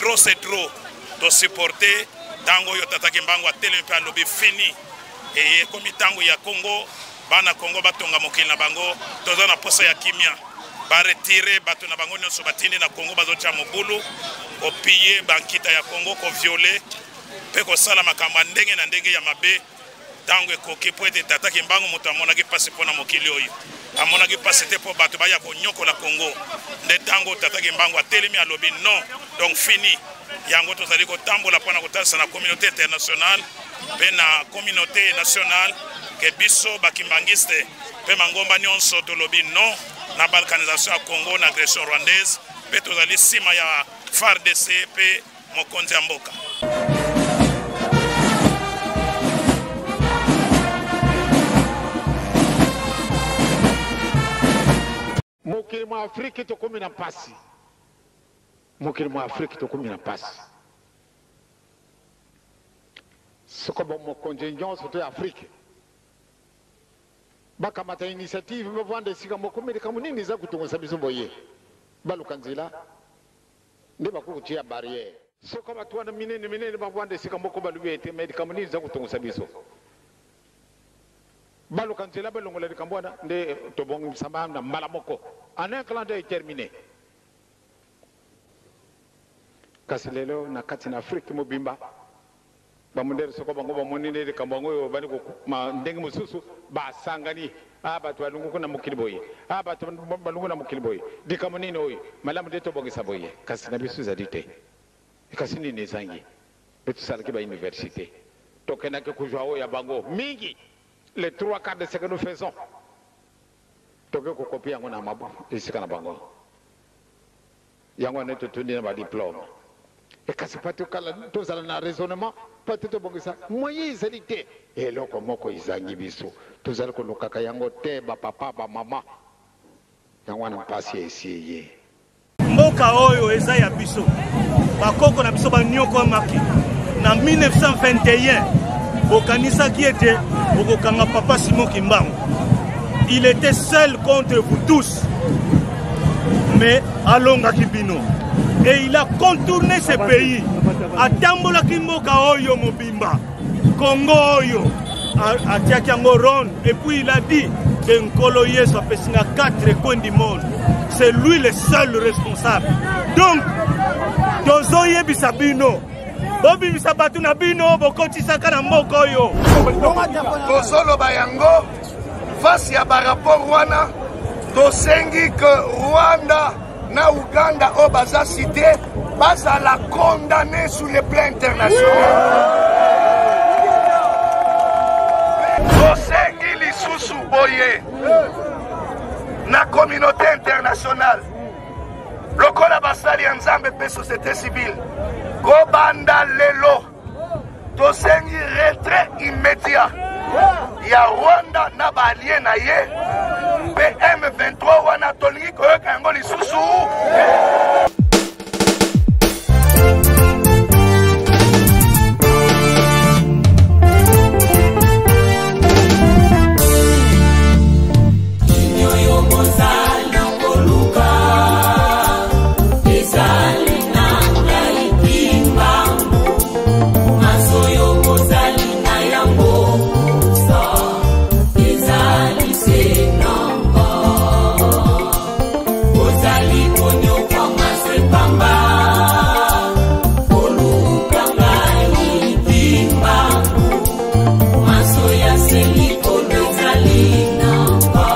trop c'est trop de supporter tango yo tataki mbango atelemi pe alobi fini et komi tango ya Congo bana Congo batonga mokili na bango toza na posa ya kimia ba retirer bato na bango nyonso batindi na Congo bazotia mobulu opiller bankita ya Congo ko violer pe ko sala makamba ndenge na ndenge ya mabe tango ekoki po ete tataki mbango moto amonaki pasi mpona mokili oyo amonaki pasi te po bato baya konyokola Congo nde tango tataki mbango atelemi alobi non donc fini yango tozali kotambola mpona kotalisa na communauté internationale mpe na communauté nationale ke biso bakimbangiste mpe mangomba nyonso tolobi non na balkanisation ya Congo na agression rwandaise mpe tozali nsima ya FARDC mpe mokonzi ya mboka. Mokili mwa Afrika tokomi na pasi. Mokili mwa Afrika tokomi na pasi. Soko bo mokonzi nyonso to Afrika. Bakamata initiative bavanda sika mokomeli kamunini za kutongosa biso boye. Baluka nzila nde bakukutia barrière. Soko batu wana minene bavanda sika moko baluete medi kamunini za kutongosa biso. Baluka nzila balongola likambwana nde tobongi msamba na mbala moko. En un calendrier est terminé. Kasi lelo na kati na Afrika mobimba bamundere soko bango bamonine de kambango yo bani ko ndenge mususu basangani abatu balungu kuna mukili boye abatu balungu na mukili boye dikamonine oyo malamu de to bongisa boye kasi na bisu za dite kasi ni nezangi betu salaki ba université tokena ke kujwa ya bango mingi les 3/4 de ce que nous faisons toke ko copie yango na mabo isika na bango yango ne to tuni na ba diplôme et kasi patu kala to zala na raisonnement patu to bongisa moyen izalite et loko moko izangi biso to zala ko lokaka yango te ba papa ba mama yango na pasi esiye mboka oyo eza ya biso bakoko na biso banyoko maki na 1921 bokanisa qui était bokokanga papa Simon Kimbangu. Il était seul contre vous tous, mais Alonga Kibino. Et il a contourné ce pays. A Tambola Kimboka Oyo Mobimba, Congo Oyo, à Tiakangoron. Et puis il a dit que Nkolo Yesu a fait 4 coins du monde. C'est lui le seul responsable. Donc, Dozoye Bisabino. Bobi Bisabatu na bino bokoti sakana mboko yo. Tosolo bayango face ya rapport wana tosengi que Rwanda na Uganda o baza cité baza la condamner sur le plan international. Tosengi lisusu boye na communauté internationale. Lokola basali ya Nzambe pe société civile. Kobanda lelo tosengi retrait immédiat ya Rwanda na balie na ye PM23 wana tolingi koyoka yango lisusu. Soya seliko no ezali na pa,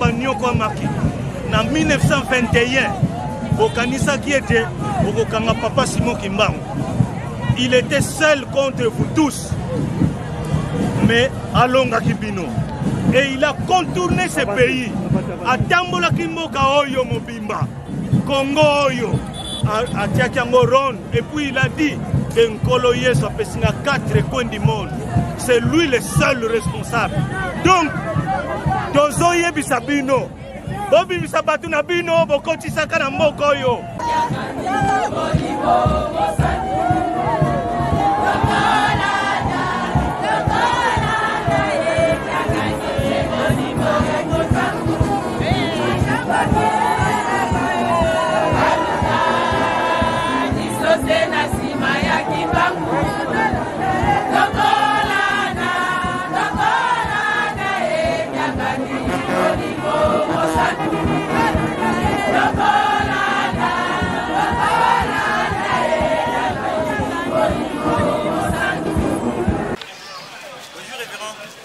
banyoko amaki na 1921 bokanisaki ete okokanga Papa Simon Kimbangu. Il était seul contre vous tous, mais alongaki bino et il a contourné ce pays. Atambolaki mboka oyo mobimba Congo oyo atiaki yango ron, et puis il a dit que Nkolo Yesu apesi na 4 coins du monde. C'est lui le seul responsable. Donc tozoyebisa bino bobimisa bato na bino bokotisaka na mboka oyo.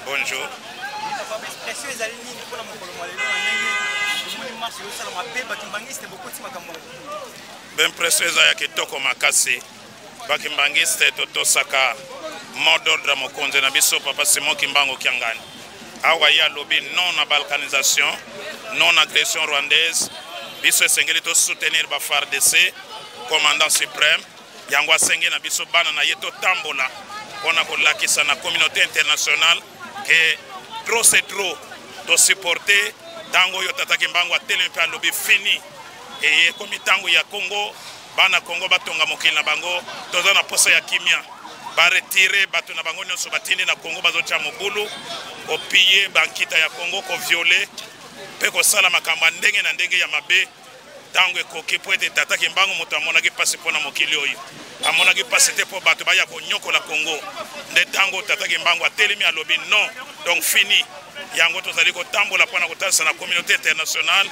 Bonjour. Ben précieuse ya kitoko makasi bakimbangiste totosaka mot d'ordre mokonzi na biso Papa Simon Kimbangu Kiangani. Awa ya lobi non na balkanisation, non agression rwandaise. Biso esengeli to soutenir ba FARDC, commandant suprême. Yango asengeli na biso bana na yeto tambola pona kolakisa na communauté internationale que trop c'est trop de supporter tango yo Tata Kimbangu atelemi pe alobi fini et komi tango ya Congo bana Congo batonga mokili na bango toza na posa ya kimia ba retirer bato na bango nyonso batindi na Congo bazotia mobulu ko piller bankita ya Congo ko violer pe ko sala makamba ndenge na ndenge ya mabe tango ekoki po ete Tata Kimbangu moto amonaki pasi mpona mokili oyo amonaki pasi te po bato baya konyokola Congo nde tango Tata Kimbangu atelemi alobi non donc fini yango tozali kotambola mpona kotalisa na communauté internationale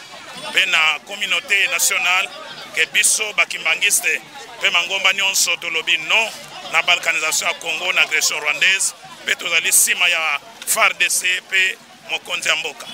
mpe na communauté nationale ke biso bakimbangiste mpe mangomba nyonso tolobi non na balkanisation ya Congo na agression rwandaise mpe tozali nsima ya FARDC mpe mokonzi ya mboka.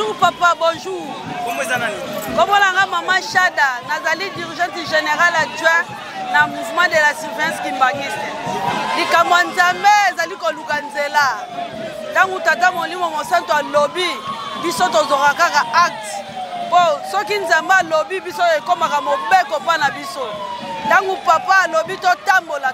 Bonjour papa, bonjour. Comment la maman Chada, Nazali dirigeante générale adjoint dans le mouvement de la surveillance kimbangiste. Likambo Nzambe ezali koluka nzela. Tangu tata molimo mosanto a lobby, biso tozora kaka acte. Po soki Nzambe a lobby biso ekomaka mobeko pa na biso. Tangu papa a lobby totambola.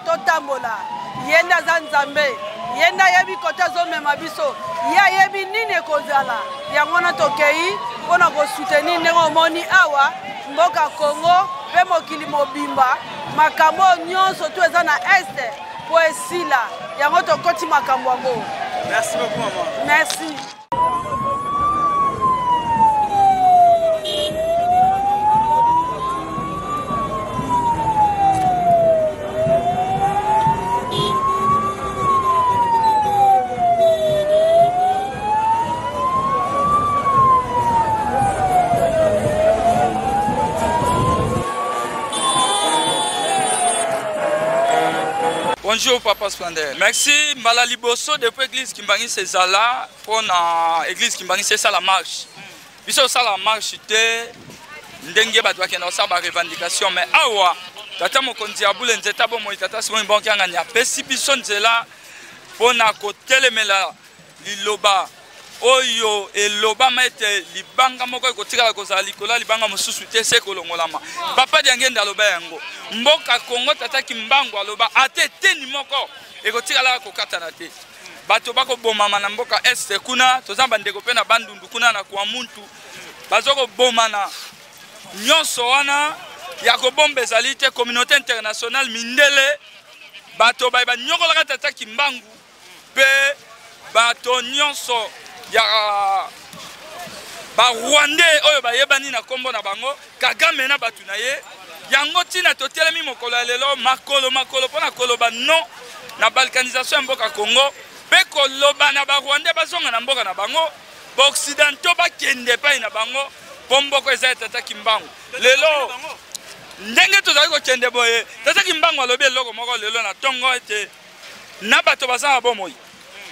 Yenda za Nzambe. Yenda yebi kote azomema biso. Ya yebi nini ekozala. Yango na tokei mpona kosoutenir ndenge omoni awa mboka Congo mpe mokili mobimba makambo nyonso tu eza na este po esila yango tokoti makambo yango. Merci beaucoup maman. Merci. Bonjour Papa Splendeur. Merci Mbala Liboso depuis l'église Kimbangi Sezala pour l'église Kimbangi c'est ça la marche. Biso ça la marche te ndenge ba doit kena ça ba revendication mais awa tata mokonzi abule nzeta bo mo tata simo mbonki nganya pesi biso nzela pona ko telemela liloba oyo eloba mete libanga moko ekotikala kozala likola libanga mosusu te se kolongolama papa diangenda aloba yango mboka Kongo tata kimbango aloba ate teni moko ekotikala kokatana te bato bako bomama na mboka este kuna tozamba ndeko pe na bandundu kuna na kwa muntu bazoko bomana nyonso wana ya kobomba ezali te communauté internationale mindele bato ba nyokola tata kimbangu pe bato nyonso ya ba Rwandais oyo ba yebani na kombo na bango Kagame na batu na ye yango tina totelemi mokolo lelo makolo pona koloba non na balkanisation mboka Congo pe koloba na ba Rwandais bazonga na mboka na bango ba occidentaux ba kende pa na bango pomboko eza tata kimbangu lelo ndenge tozali ko kende boye tata kimbangu alobi eloko moko lelo na tongo ete na bato bazanga bomoi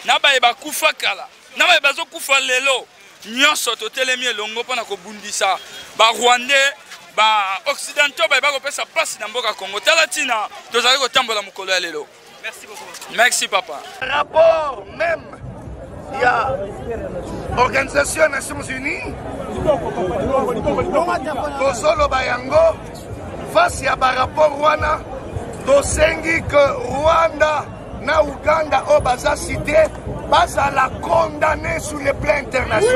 na ba eba kufa kala na ba bazo kufa lelo nyonso totelemi elongo pona ko bundisa ba Rwandais ba occidentaux ba ko pesa place na mboka Congo tala tina tozali ko tambola mukolo ya lelo. Merci beaucoup. Merci papa. Rapport même il y a Organisation des Nations Unies Kosolo Bayango face à par rapport wana tosengi que Rwanda na Uganda au baza cité basa la condamner sur le plan international.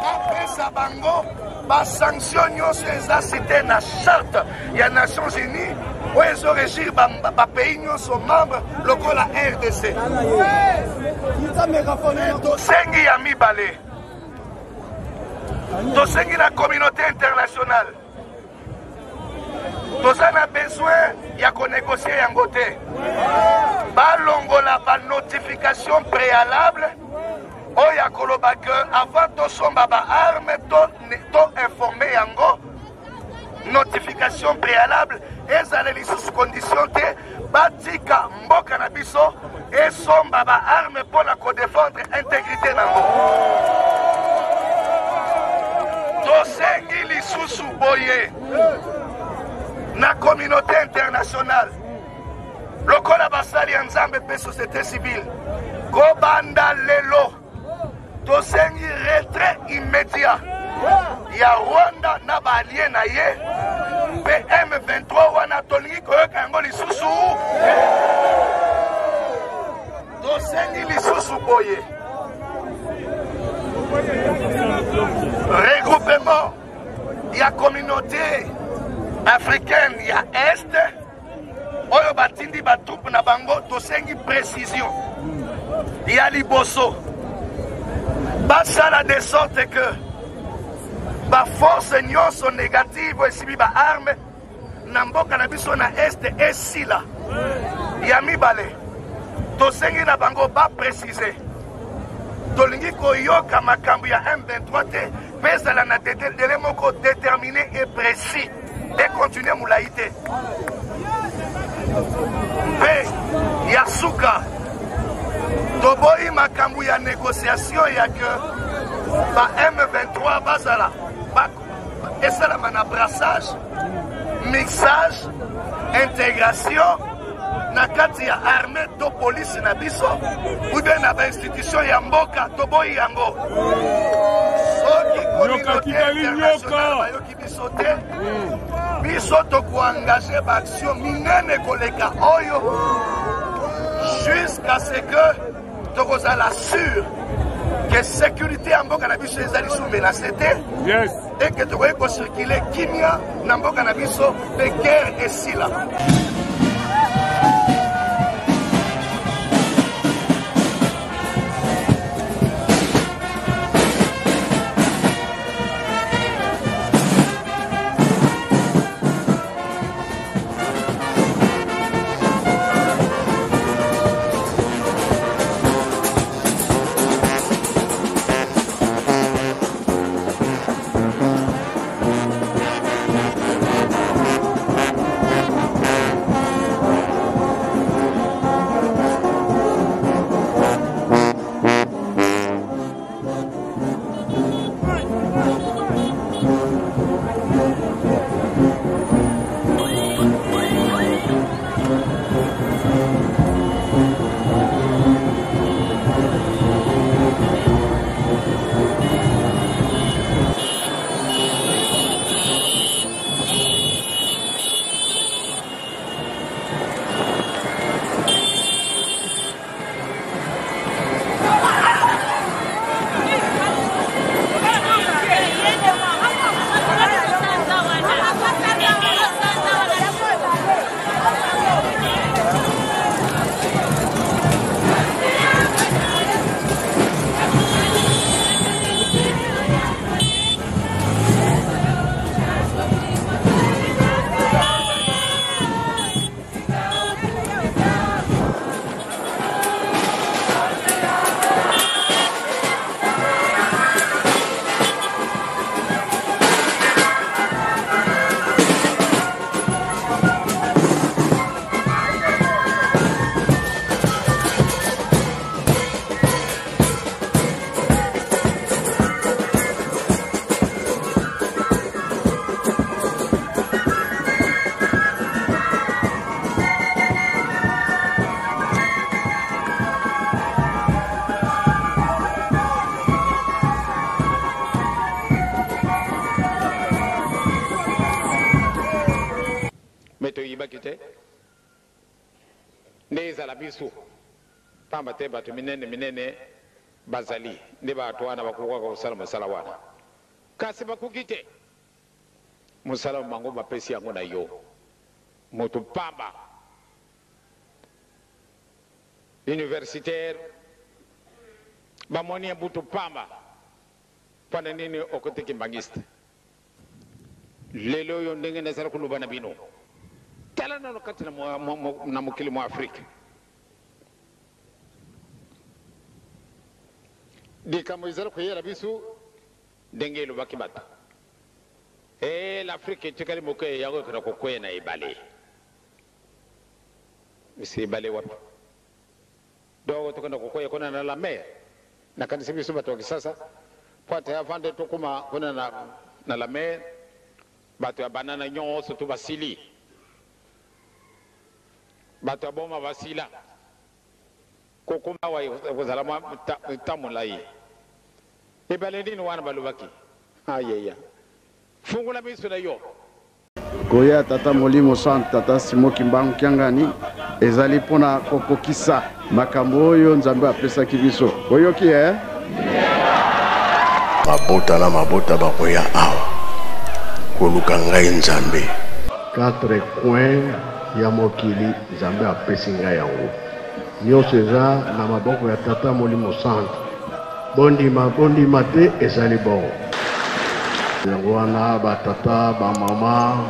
Après ça bango ba sanction nyonso eza cité na charte ya Nations Unies où ils ont régir ba pays nyonso membre lokola RDC. Tosengi ya mibale tosengi la communauté internationale nous avons besoin de négocier yango te balongola ba notification préalable oya koloba que avant to somba ba arme to informer yango notification préalable ezale lisusu condition te batika mboka na biso esomba ba arme pona ko défendre intégrité nango tosengi lisusu boye na communauté internationale lokola basali ya nzambe pe société civile kobanda lelo tosengi retrait immédiat ya Rwanda na baalie na ye pe M23 wana tolingi koyoka yango lisusu tosengi lisusu boye regroupement ya communauté africaine ya Est oyo batindi batroupe na bango tosengi précision ya liboso basala de sorte que ba force nyonso négative esibi ba arme na mboka na biso na Est esila ya mibale tosengi na bango ba préciser tolingi koyoka makambo ya M23 te pezala na délai moko déterminé et précis et continuer moulaïté. Pe Yasuka Toboyi makambu négociation il y a que M23 bazala et ça la brassage mixage intégration na kati ya armée to police na biso ou bien na institution ya mboka to boyi yango soki communauté internationale bayoki biso te biso tokoengage baaction minene koleka oyo jusqu'à ce que tokozala sûr que sécurité ya mboka na biso ezali sous menacé te et que tokoki kocircule kimia na mboka na biso mpe guerre esila. Neza la biso pamba te bato minene bazali nde bato wana bakuka kosala mosala wana kasi bakuki te mosala mango bapesi yango na yo moto pamba universitaire bamoni butu pamba pana nini okoteki mbangiste lelo yo ndenge nazala kuluba na bino tala na lokati na mokili mwa Afrika dikamo izala kuyela bisu ndenge lubaki bato l'Afrique tikali moke yago kana kokwena ibale isi ibale wapi dogo tokana kokoya kona na la mer na kanisa bisu bato kisasa pote avande tokuma kona na la mer bato ya banana nyonso to basili bato ya boma basila kokuma wa kozala mwa tamulai ibale nini wana balubaki ayeya fungula biso na yo koya tata molimo sant tata Simon Kimbangu Kiangani ezali pona kokokisa makambo oyo nzambe apesaki biso oyoki mabota bakoya awa koluka ngai nzambe 4 coins ya mokili nzambe apesi ngai yango nyonso eza na maboko ya tata molimo sant bondima te ezali bon yango wana batata bamama